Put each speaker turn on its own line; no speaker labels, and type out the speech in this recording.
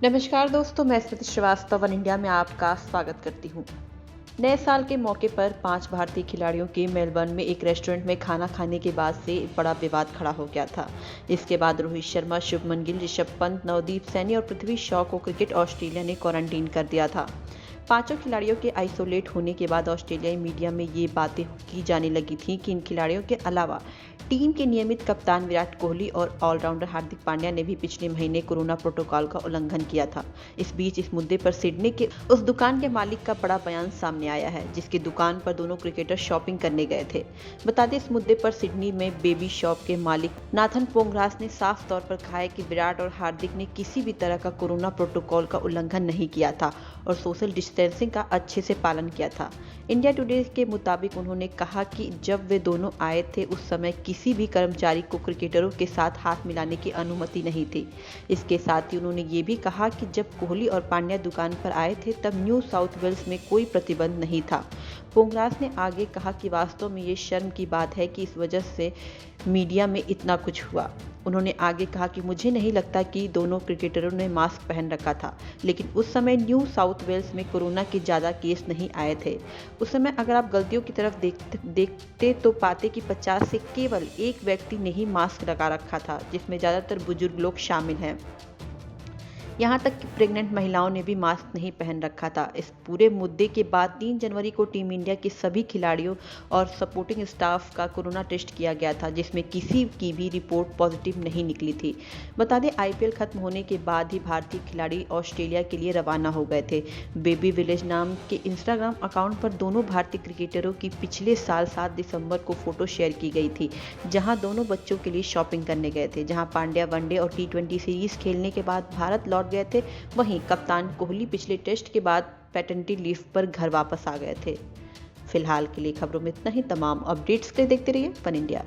नमस्कार दोस्तों, मैं स्मृति श्रीवास्तव वन इंडिया में आपका स्वागत करती हूँ। नए साल के मौके पर 5 भारतीय खिलाड़ियों के मेलबर्न में एक रेस्टोरेंट में खाना खाने के बाद से बड़ा विवाद खड़ा हो गया था। इसके बाद रोहित शर्मा, शुभमन गिल, ऋषभ पंत, नवदीप सैनी और पृथ्वी शॉ को क्रिकेट ऑस्ट्रेलिया ने क्वारंटीन कर दिया था। पांचों खिलाड़ियों के आइसोलेट होने के बाद ऑस्ट्रेलियाई मीडिया में ये बातें की जाने लगी थी कि इन खिलाड़ियों के अलावा टीम के नियमित कप्तान विराट कोहली और ऑलराउंडर हार्दिक पांड्या ने भी पिछले महीने कोरोना प्रोटोकॉल का उल्लंघन किया था। इस बीच इस मुद्दे पर सिडनी के उस दुकान के मालिक का बड़ा बयान सामने आया है जिसकी दुकान पर दोनों क्रिकेटर शॉपिंग करने गए थे। बता दें, इस मुद्दे पर सिडनी में बेबी शॉप के मालिक नाथन पोंगरास ने साफ तौर पर कहा है कि विराट और हार्दिक ने किसी भी तरह का कोरोना प्रोटोकॉल का उल्लंघन नहीं किया था और सोशल डिस्टेंसिंग का अच्छे से पालन किया था। इंडिया टुडे के मुताबिक उन्होंने कहा कि जब वे दोनों आए थे उस समय किसी भी कर्मचारी को क्रिकेटरों के साथ हाथ मिलाने की अनुमति नहीं थी। इसके साथ ही उन्होंने ये भी कहा कि जब कोहली और पांड्या दुकान पर आए थे तब न्यू साउथ वेल्स में कोई प्रतिबंध नहीं था। पोंगरास ने आगे कहा कि वास्तव में ये शर्म की बात है कि इस वजह से मीडिया में इतना कुछ हुआ। उन्होंने आगे कहा कि मुझे नहीं लगता कि दोनों क्रिकेटरों ने मास्क पहन रखा था, लेकिन उस समय न्यू साउथ वेल्स में कोरोना के ज़्यादा केस नहीं आए थे। उस समय अगर आप गलतियों की तरफ देखते तो पाते कि 50 से केवल एक व्यक्ति ने ही मास्क लगा रखा था, जिसमें ज़्यादातर बुजुर्ग लोग शामिल हैं। यहाँ तक कि प्रेग्नेंट महिलाओं ने भी मास्क नहीं पहन रखा था। इस पूरे मुद्दे के बाद 3 जनवरी को टीम इंडिया के सभी खिलाड़ियों और सपोर्टिंग स्टाफ का कोरोना टेस्ट किया गया था, जिसमें किसी की भी रिपोर्ट पॉजिटिव नहीं निकली थी। बता दें, आईपीएल खत्म होने के बाद ही भारतीय खिलाड़ी ऑस्ट्रेलिया के लिए रवाना हो गए थे। बेबी विलेज नाम के इंस्टाग्राम अकाउंट पर दोनों भारतीय क्रिकेटरों की पिछले साल 7 दिसंबर को फोटो शेयर की गई थी, जहां दोनों बच्चों के लिए शॉपिंग करने गए थे। जहां पांड्या वनडे और T20 सीरीज खेलने के बाद भारत लौट गए थे, वहीं कप्तान कोहली पिछले टेस्ट के बाद पैटर्निटी लीव पर घर वापस आ गए थे। फिलहाल के लिए खबरों में इतना ही। तमाम अपडेट्स के लिए देखते रहिए वन इंडिया।